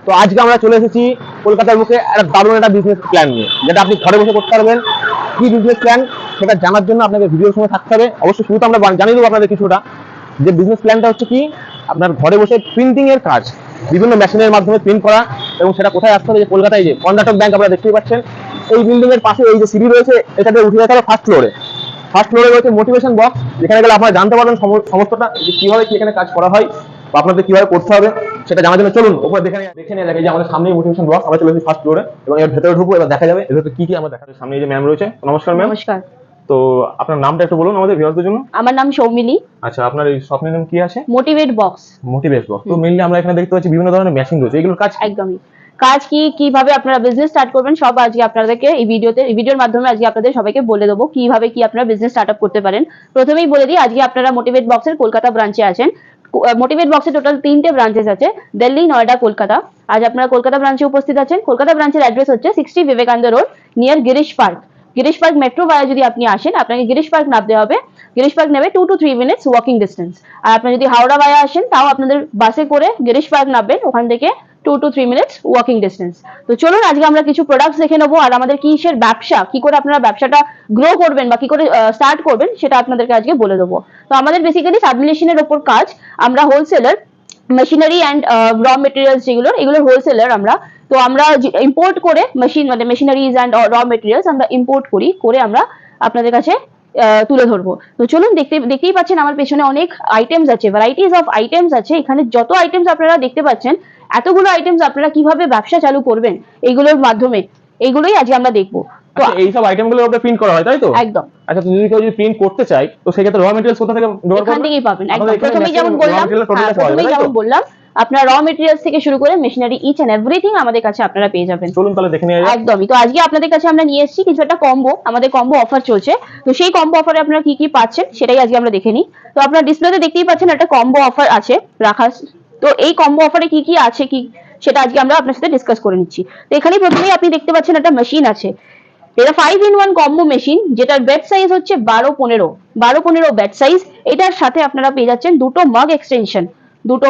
তো আজকে আমরা চলে এসেছি কলকাতার বুকে একটা দারুণ একটা বিজনেস প্ল্যান নিয়ে, যেটা আপনি ঘরে বসে করতে পারবেন। কি বিজনেস প্ল্যান সেটা জানার জন্য আপনাকে ভিডিওর সঙ্গে থাকতে হবে। অবশ্যই শুরুতে আমরা জানিয়ে দেবো আপনাদের কিছুটা, যে বিজনেস প্ল্যানটা হচ্ছে কি, আপনার ঘরে বসে প্রিন্টিং এর কাজ, বিভিন্ন মেশিনের মাধ্যমে প্রিন্ট করা। এবং সেটা কোথায় আসতে হবে, যে কলকাতায় যে কর্ণাটক ব্যাংক আপনারা দেখতেই পাচ্ছেন, এই বিল্ডিং এর পাশে এই যে সিঁড়ি রয়েছে, এটাতে উঠে যেতে হবে ফার্স্ট ফ্লোরে। ফার্স্ট ফ্লোরে রয়েছে মোটিভেশন বক্স, যেখানে গেলে আপনারা জানতে পারবেন সমস্তটা, যে কিভাবে কি এখানে কাজ করা হয় বা আপনাদের কিভাবে করতে হবে সেটা জানার জন্য চলুন উপরে দেখে নিয়ে লাগে যে আমাদের সামনে মোটিভেশন বক্স। আমরা চলে এসেছি ফার্স্ট ফ্লোরে এবং এর ভেতরে ঢুকবো, এবার দেখা যাবে এর ভেতরে কি কি আমরা দেখা যাবে। সামনে এই যে ম্যাম রয়েছে, নমস্কার ম্যাম। নমস্কার। তো আপনার নামটা একটু বলুন আমাদের ভিউয়ারদের জন্য। আমার নাম সৌমিলি। আচ্ছা, আপনার এই শপ নেম কি আছে? Motivate box. Motivate box. তো মেইনলি আমরা এখানে দেখতে পাচ্ছি বিভিন্ন ধরনের মেশিন রয়েছে, এগুলোর কাজ একদমই কাজ কি, কিভাবে আপনারা বিজনেস স্টার্ট করবেন, সব আজকে আপনাদেরকে এই ভিডিওর মাধ্যমে আজকে আপনাদের সবাইকে বলে দেবো কিভাবে কি আপনারা বিজনেস স্টার্ট আপ করতে পারেন। প্রথমেই বলে দিই, আজকে আপনারা মোটিভেট বক্সের কলকাতা ব্রাঞ্চে আছেন। মোটিভেট বক্সে টোটাল 3টে ব্রাঞ্চেস আছে, দিল্লি, নয়ডা, কলকাতা। আজ আপনারা কলকাতা ব্রাঞ্চে উপস্থিত আছেন। কলকাতা ব্রাঞ্চের অ্যাড্রেস হচ্ছে 60 Vivekananda road, near Girish park. Girish park metro via যদি আপনি আসেন, আপনাকে গিরিশ পার্ক নামতে হবে। গিরিশ পার্ক নেবে 2 to 3 মিনিটস ওয়াকিং ডিস্টেন্স। আর আপনি যদি হাওড়া ভায়া আসেন, তাও আপনাদের বাসে করে গিরিশ পার্ক নামবেন, ওখান থেকে 2 to 3 মিনিটস ওয়াকিং ডিস্টেন্স। তো চলুন আজকে আমরা কিছু প্রোডাক্টস দেখে নেবো, আর আমাদের কিসের ব্যবসা, কি করে আপনারা ব্যবসাটা গ্রো করবেন বা কি করে স্টার্ট করবেন সেটা আপনাদেরকে আজকে বলে দেবো। তো আমাদের বেসিক্যালি সাবলিমেশনের ওপর কাজ। আমরা wholesaler, machinery and raw materials এগুলোর হোলসেলার আমরা। তো আমরা ইম্পোর্ট করে মেশিনারিজ অ্যান্ড র মেটেরিয়ালস আমরা ইম্পোর্ট করে আমরা আপনাদের কাছে তুলে ধরবো। তো চলুন, দেখতেই পাচ্ছেন আমার পেছনে অনেক আইটেমস আছে, ভ্যারাইটিস অফ আইটেমস আছে। এখানে যত আইটেমস আপনারা দেখতে পাচ্ছেন, এতগুলো আইটেমস আপনারা কিভাবে ব্যবসা চালু করবেন এইগুলোর মাধ্যমে, এইগুলোই আজকে আমরা দেখবো। তো এই সব আইটেমগুলো আপনারা প্রিন্ট করা হয়, তাই তো? একদম। আচ্ছা, তো যদি কেউ প্রিন্ট করতে চায়, তো সেক্ষেত্রে র মেটেরিয়ালস কোথা থেকে জোগাড় করবেন? এখান থেকেই পাবেন। একদম প্রথমেই যেমন বললাম, আপনার র মেটেরিয়ালস থেকে শুরু করে মেশিনারি ইচ এন্ড এভরিথিং আমাদের কাছে আপনারা পেয়ে যাবেন। চলুন তাহলে দেখে নিয়ে যাই। একদমই। তো আজকে আপনাদের কাছে আমরা নিয়ে এসেছি কিছু একটা কম্বো, আমাদের কম্বো অফার চলছে। তো সেই কম্বো অফারে আপনারা কি কি পাচ্ছেন সেটাই আজকে আমরা দেখে নিই। তো আপনারা ডিসপ্লেতে দেখতেই পাচ্ছেন একটা কম্বো অফার আছে রাখা। তো এই কম্বো অফারে কি কি আছে সেটা আজকে আমরা আপনার সাথে ডিসকাস করে নিচ্ছি। তো এখানে প্রথমেই আপনি দেখতে পাচ্ছেন একটা মেশিন আছে। এটা 5-in-1 কম্বো মেশিন, যেটার বেড সাইজ হচ্ছে 12-15 বেড সাইজ। এটার সাথে আপনারা পেয়ে যাচ্ছেন দুটো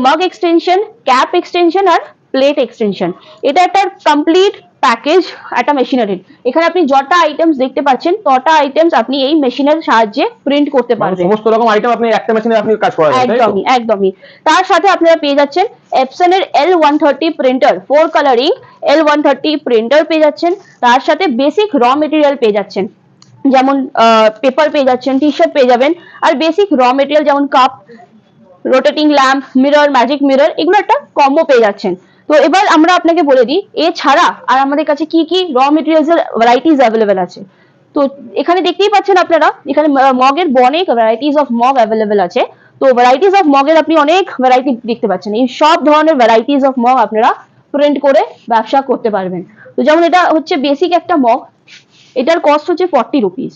মাগ এক্সটেনশন, ক্যাপ এক্সটেনশন আর প্লেট এক্সটেনশন। এটা একটা কমপ্লিট প্যাকেজ একটা মেশিনারির। এখানে আপনি যটা আইটেমস দেখতে পাচ্ছেন, তটা আইটেমস আপনি এই মেশিনের সাহায্যে প্রিন্ট করতে পারবেন। সমস্ত রকম আইটেম আপনি একটা মেশিনে আপনি কাজ করা যায়। একদমই। তার সাথে আপনারা পেয়ে যাচ্ছেন এপসন এর L130 printer, 4 colouring L130 printer পেয়ে যাচ্ছেন। তার সাথে বেসিক র মেটেরিয়াল পেয়ে যাচ্ছেন, যেমন পেপার পেয়ে যাচ্ছেন, টি শার্ট পেয়ে যাবেন। আর বেসিক র মেটেরিয়াল যেমন cup, rotating lamp, mirror, magic mirror, এগুলো একটা কম্বো পেয়ে যাচ্ছেন। তো এবার আমরা আপনাকে বলে দিই, এছাড়া আর আমাদের কাছে কি কি র মেটেরিয়ালস এর ভ্যারাইটিস অ্যাভেলেবেল আছে। তো এখানে দেখতেই পাচ্ছেন আপনারা, এখানে মগের অনেক ভ্যারাইটিস অফ মগ অ্যাভেলেবেল আছে। তো ভ্যারাইটিস অফ মগের আপনি অনেক ভ্যারাইটি দেখতে পাচ্ছেন। এই সব ধরনের ভ্যারাইটিস অফ মগ আপনারা প্রিন্ট করে ব্যবসা করতে পারবেন। তো যেমন এটা হচ্ছে বেসিক একটা মগ, এটার কস্ট হচ্ছে 40 রুপিস।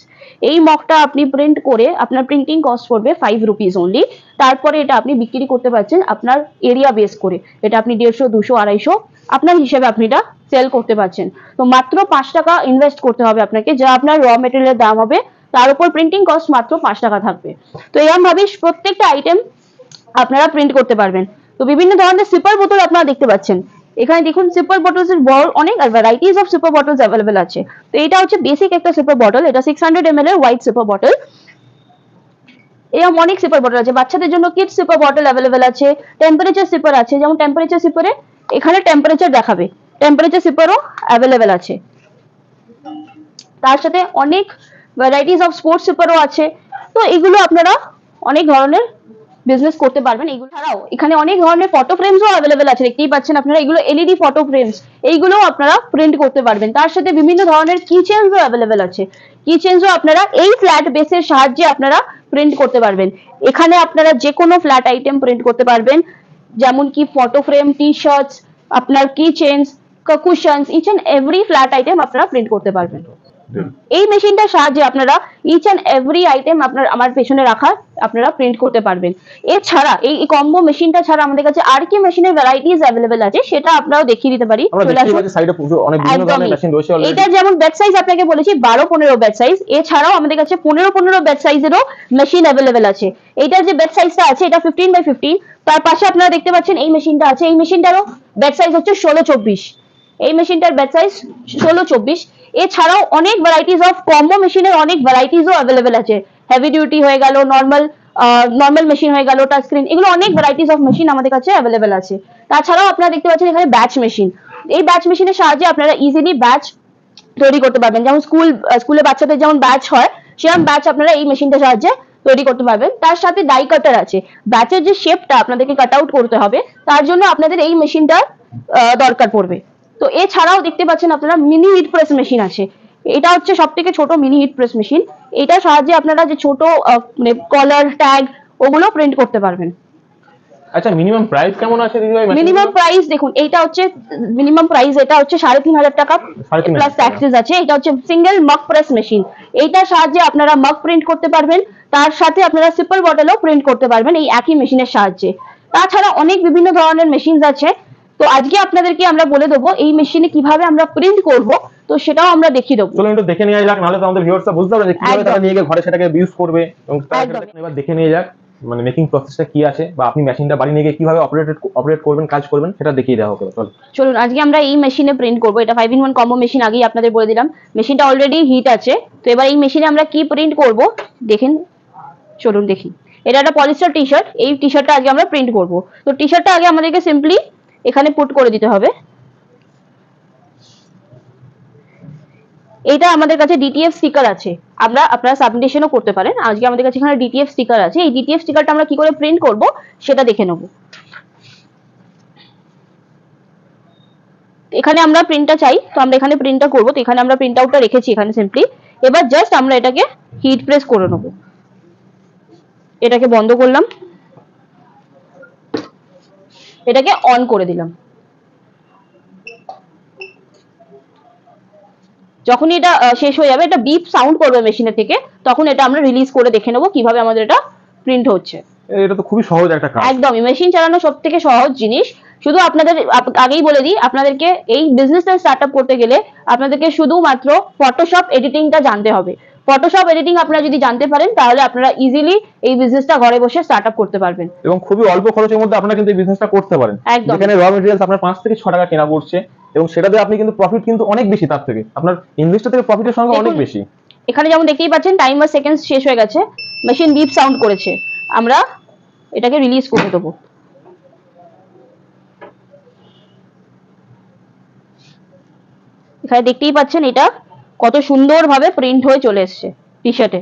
এই মগটা আপনি প্রিন্ট করে আপনার প্রিন্টিং কস্ট পড়বে 5 রুপিস অনলি। তারপরে এটা আপনি বিক্রি করতে পারছেন আপনার এরিয়া বেস করে। এটা আপনি 150, 200, 250 আপনার হিসেবে আপনি এটা সেল করতে পারছেন। তো মাত্র 5 টাকা ইনভেস্ট করতে হবে আপনাকে, যা আপনার র মেটেরিয়ালের দাম হবে, তার উপর প্রিন্টিং কস্ট মাত্র 5 টাকা থাকবে। তো এরকম ভাবে প্রত্যেকটা আইটেম আপনারা প্রিন্ট করতে পারবেন। তো বিভিন্ন ধরনের সিপার বোতল আপনারা দেখতে পাচ্ছেন। এখানে দেখুন সিপার বটলস এর বড় অনেক varieties of sipper bottles available আছে। তো এটা হচ্ছে বেসিক একটা সিপার বটল, এটা 600 ml এর হোয়াইট সিপার বটল। এরকম অনেক সিপার বটল আছে। বাচ্চাদের জন্য কিডস সিপার বটল अवेलेबल আছে, টেম্পারেচার সিপার আছে, যেমন টেম্পারেচার সিপারে এখানে টেম্পারেচার দেখাবে, টেম্পারেচার সিপারও अवेलेबल আছে। তার সাথে অনেক ভ্যারাইটিস অফ স্পোর্টস সিপারও আছে। তো এগুলো আপনারা অনেক ধরনের বিজনেস করতে পারবেন। এগুলো ছাড়াও এখানে অনেক ধরনের ফটো ফ্রেমসও अवेलेबल আছে, দেখতেই পাচ্ছেন আপনারা। এগুলো এলইডি ফটো ফ্রেমস, এইগুলোও আপনারা প্রিন্ট করতে পারবেন। তার সাথে বিভিন্ন ধরনের কিচেনসও अवेलेबल আছে। কিচেনসও আপনারা এই ফ্ল্যাট বেসের সাহায্যে আপনারা প্রিন্ট করতে পারবেন। এখানে আপনারা যে কোনো ফ্ল্যাট আইটেম প্রিন্ট করতে পারবেন, যেমন কি ফটো ফ্রেম, টি শার্টস, আপনার kitchens, cushions, each and every flat item আপনারা প্রিন্ট করতে পারবেন। এই মেশিনটার সাহায্যে আপনারা ইচ অ্যান্ড এভরি আইটেম আমার পেছনে রাখা আপনারা প্রিন্ট করতে পারবেন। এছাড়া এই কম্বো মেশিনটা ছাড়া আমাদের কাছে আর কি মেশিনের ভ্যারাইটিস অ্যাভেলেবেল আছে সেটা আপনারাও দেখিয়ে দিতে পারি। আমরা দেখতে পাচ্ছি সাইডে অনেক বিভিন্ন ধরনের মেশিন রয়েছে অলরেডি। এটা যেমন ব্যাচ সাইজ আপনাকে বলেছি 12-15 ব্যাচ সাইজ, এছাড়াও আমাদের কাছে 15-15 ব্যাচ সাইজেরও মেশিন অ্যাভেলেবেল আছে। এটার যে ব্যাচ সাইজটা আছে এটা 15x15, তার পাশে আপনারা দেখতে পাচ্ছেন এই মেশিনটা আছে, এই মেশিনটারও ব্যাচ সাইজ হচ্ছে 16-24। এই মেশিনটার ব্যাচ সাইজ 16-24। এছাড়াও অনেক ভ্যারাইটিস অফ কম্বো মেশিনের অনেক ভ্যারাইটিসও অ্যাভেলেবেল আছে। হেভি ডিউটি হয়ে গেল, নর্মাল মেশিন হয়ে গেল, টাচ স্ক্রিন, এগুলো অনেক ভ্যারাইটিস অফ মেশিন আমাদের কাছে অ্যাভেলেবেল আছে। তাছাড়াও আপনারা দেখতে পাচ্ছেন এখানে ব্যাচ মেশিন। এই ব্যাচ মেশিনের সাহায্যে আপনারা ইজিলি ব্যাচ তৈরি করতে পারবেন। যেমন স্কুলে বাচ্চাদের যেমন ব্যাচ হয়, সেরকম ব্যাচ আপনারা এই মেশিনটার সাহায্যে তৈরি করতে পারবেন। তার সাথে ডাই কাটার আছে, ব্যাচের যে শেপটা আপনাদেরকে কাট আউট করতে হবে, তার জন্য আপনাদের এই মেশিনটার দরকার পড়বে। তো এছাড়াও দেখতে পাচ্ছেন আপনারা মিনি হিট প্রেস মেশিন আছে। এটা হচ্ছে সব থেকে ছোট মিনি হিট প্রেস মেশিন। এটার সাহায্যে আপনারা যে ছোট মানে কলার, ট্যাগ, ওগুলো প্রিন্ট করতে পারবেন। আচ্ছা, মিনিমাম প্রাইস কেমন আছে দিদি ভাই? মিনিমাম প্রাইস দেখুন, এইটা হচ্ছে মিনিমাম প্রাইস, এটা হচ্ছে 3,500 টাকা 3,500 প্লাস ট্যাক্সেস আছে। এটা হচ্ছে সিঙ্গেল মগ প্রেস মেশিন। এইটার সাহায্যে আপনারা মগ প্রিন্ট করতে পারবেন, তার সাথে আপনারা সিপল বটলও প্রিন্ট করতে পারবেন এই একই মেশিনের সাহায্যে। তাছাড়া অনেক বিভিন্ন ধরনের মেশিন আছে। তো আজকে আপনাদেরকে আমরা বলে দেবো এই মেশিনে কিভাবে আমরা প্রিন্ট করব, তো সেটাও আমরা দেখিয়ে দেবো। চলুন একটু দেখে নিয়ে যাক, নাহলে তো আমাদের ভিউয়ার্সরা বুঝতে পারবে যে কিভাবে তারা নিয়ে গিয়ে ঘরে সেটাকে ইউজ করবে। এবং এবার দেখে নিয়ে যাক মানে মেকিং প্রসেসটা কি আছে, বা আপনি মেশিনটা বাড়ি নিয়ে গিয়ে কিভাবে অপারেট করবেন, কাজ করবেন, সেটা দেখিয়ে দেওয়া হবে। চলুন আজকে আমরা এই মেশিনে প্রিন্ট করব। এটা 5-in-1 কম্বো মেশিন, আগেই আপনাদের বলে দিলাম। মেশিনটা অলরেডি হিট আছে। তো এবার এই মেশিনে আমরা কি প্রিন্ট করব দেখেন, চলুন দেখি। এটা একটা পলিস্টার টি শার্ট, এই টি শার্টটা আগে আমরা প্রিন্ট করব। তো টি শার্টটা আগে আমাদেরকে সিম্পলি এখানে পুট করে দিতে হবে। এটা আমাদের কাছে ডিটিএফ স্টিকার আছে, আপনারা সাবমিশনও করতে পারেন। আজকে আমাদের কাছে এখানে ডিটিএফ স্টিকার আছে। এই ডিটিএফ স্টিকারটা আমরা কি করে প্রিন্ট করব সেটা দেখে নেব। এখানে আমরা প্রিন্টটা চাই, তো আমরা এখানে প্রিন্টটা করব। তো এখানে আমরা প্রিন্ট আউটটা রেখেছি এখানে সিম্পলি। এবার জাস্ট আমরা এটাকে হিট প্রেস করে নেব। এটাকে বন্ধ করলাম, এটাকে অন করে দিলাম। যখন এটা শেষ হয়ে যাবে, এটা বিপ সাউন্ড করবে মেশিনের থেকে, তখন এটা আমরা রিলিজ করে দেখে নেব কিভাবে আমাদের এটা প্রিন্ট হচ্ছে। এটা তো খুবই সহজ একটা কাজ। একদমই, মেশিন চালানো সবথেকে সহজ জিনিস। শুধু আপনাদের আগেই বলে দিই, আপনাদেরকে এই বিজনেসটা স্টার্টআপ করতে গেলে আপনাদেরকে শুধুমাত্র ফটোশপ এডিটিংটা জানতে হবে। ফটোশপ এডিটিং আপনারা যদি জানতে পারেন, তাহলে আপনারা ইজিলি এই বিজনেসটা ঘরে বসে স্টার্টআপ করতে পারবেন এবং খুবই অল্প খরচের মধ্যে আপনারা কিন্তু এই বিজনেসটা করতে পারেন। যেখানে র মেটেরিয়ালস আপনার 5 থেকে 6 টাকা কেনা পড়ছে, এবং সেটা দিয়ে আপনি কিন্তু প্রফিট কিন্তু অনেক বেশি, তার থেকে আপনার ইনভেস্টর থেকে প্রফিটের সংখ্যা অনেক বেশি। এখানে যেমন দেখতেই পাচ্ছেন টাইমার সেকেন্ড শেষ হয়ে গেছে, মেশিন বিপ সাউন্ড করেছে। আমরা এটাকে রিলিজ করে দেবো। এখানে দেখতেই পাচ্ছেন এটা কত সুন্দরভাবে প্রিন্ট হয়ে চলে এসেছে টি শার্টে।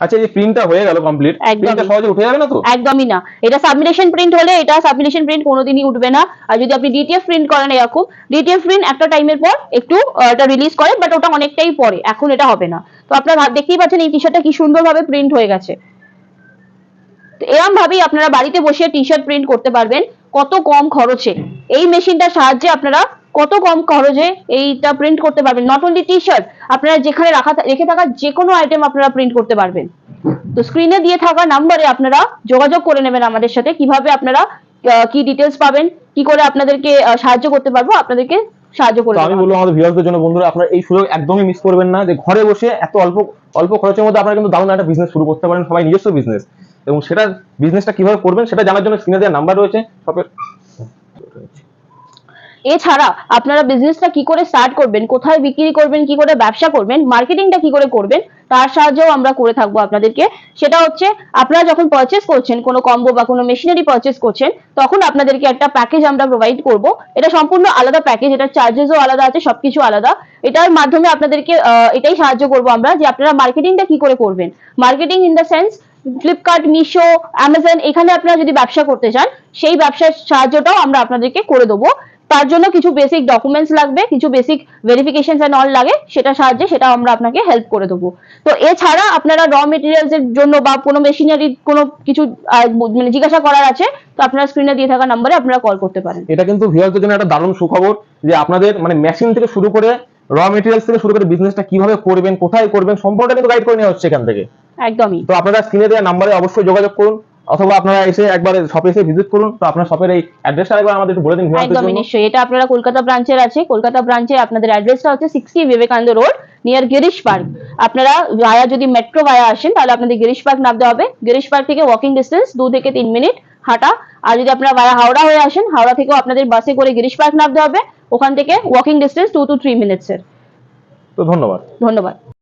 আচ্ছা, এই প্রিন্টটা হয়ে গেল কমপ্লিট, প্রিন্টটা সহজে উঠে যাবে না তো? একদমই না। এটা সাবমিশন প্রিন্ট হলে এটা সাবমিশন প্রিন্ট কোনোদিনই উঠবে না। আর যদি আপনি ডিটিএফ প্রিন্ট করেন, এরকম ডিটিএফ প্রিন্ট একটা টাইমের পর একটু এটা রিলিজ করে, বাট ওটা অনেকটাই পরে, এখন এটা হবে না। তো আপনারা দেখতেই পাচ্ছেন এই টি শার্টটা কি সুন্দরভাবে প্রিন্ট হয়ে গেছে। তো এরকম ভাবেই আপনারা বাড়িতে বসে টি শার্ট প্রিন্ট করতে পারবেন কত কম খরচে। এই মেশিনটার সাহায্যে আপনারা কত কম খরচে এইটা প্রিন্ট করতে পারবেন। নট অনলি টি শার্ট, আপনারা যেখানে রেখে থাকা যে কোনো আইটেম আপনারা প্রিন্ট করতে পারবেন। তো স্ক্রিনে দিয়ে থাকা নাম্বারে আপনারা যোগাযোগ করে নেবেন আমাদের সাথে, কিভাবে আপনারা কি ডিটেলস পাবেন, কি করে আপনাদেরকে সাহায্য করতে পারবো, আপনাদেরকে সাহায্য করে। আমি বলবো আমাদের ভিউয়ারদের জন্য, বন্ধুরা, আপনারা এই সুযোগ একদমই মিস করবেন না, যে ঘরে বসে এত অল্প খরচের মধ্যে আপনারা কিন্তু দারুণ একটা বিজনেস শুরু করতে পারেন, সবাই নিজস্ব বিজনেস। এবং সেটা বিজনেসটা কিভাবে করবেন সেটা জানার জন্য স্ক্রিনে দেওয়া নাম্বার রয়েছে সবের। এছাড়া আপনারা বিজনেসটা কি করে স্টার্ট করবেন, কোথায় বিক্রি করবেন, কি করে ব্যবসা করবেন, মার্কেটিংটা কি করে করবেন, তার সাহায্যও আমরা করে থাকবো আপনাদেরকে। সেটা হচ্ছে আপনারা যখন পারচেস করছেন কোনো কম্বো বা কোনো মেশিনারি পারচেস করছেন, তখন আপনাদেরকে একটা প্যাকেজ আমরা প্রোভাইড করব। এটা সম্পূর্ণ আলাদা প্যাকেজ, এটা চার্জেসও আলাদা আছে, সবকিছু আলাদা। এটার মাধ্যমে আপনাদেরকে এটাই সাহায্য করবো আমরা, যে আপনারা মার্কেটিংটা কি করে করবেন। Marketing in the sense Flipkart, Meesho, Amazon, এখানে আপনারা যদি ব্যবসা করতে চান, সেই ব্যবসার সাহায্যটাও আমরা আপনাদেরকে করে দেবো। তার জন্য কিছু বেসিক ডকুমেন্টস লাগবে, কিছু বেসিক ভেরিফিকেশন এন্ড অল লাগে, সেটা সাহায্যে সেটা আমরা আপনাকে হেল্প করে দেবো। তো এছাড়া আপনারা র মেটেরিয়ালস এর জন্য বা কোনো মেশিনারি কোনো কিছু মানে জিজ্ঞাসা করার আছে, তো আপনারা স্ক্রিনে দিয়ে থাকা নম্বরে আপনারা কল করতে পারেন। এটা কিন্তু ভিউয়ারদের জন্য একটা দারুণ সুখবর, যে আপনাদের মানে মেশিন থেকে শুরু করে র মেটেরিয়ালস থেকে শুরু করে বিজনেসটা কিভাবে করবেন, কোথায় করবেন, সম্পূর্ণটা কিন্তু গাইড করে নেওয়া হচ্ছে এখান থেকে। একদমই। তো আপনারা স্ক্রিনে দেওয়া নাম্বারে অবশ্যই যোগাযোগ করুন, অথবা আপনারা এসে একবার শপে এসে ভিজিট করুন। তো আপনার শপের এই অ্যাড্রেসটা একবার আমাদের একটু বলে দিন ভিউয়ারদের একদমই জন্য। নিশ্চয়ই, এটা আপনারা কলকাতা ব্রাঞ্চের আছে। কলকাতা ব্রাঞ্চে আপনাদের অ্যাড্রেসটা হচ্ছে 60 Vivekananda road near Girish park. আপনারা ভায়া যদি মেট্রো ভায়া আসেন তাহলে আপনাদের গিরিশ পার্ক নামতে হবে। গিরিশ পার্ক থেকে ওয়াকিং ডিস্টেন্স 2 থেকে 3 মিনিট হাঁটা। আর যদি আপনারা ভায়া হাওড়া হয়ে আসেন, হাওড়া থেকেও আপনাদের বাসে করে গিরিশ পার্ক নামতে হবে। ওখান থেকে ওয়াকিং ডিস্টেন্স 2 to 3 মিনিটসের। তো ধন্যবাদ। ধন্যবাদ।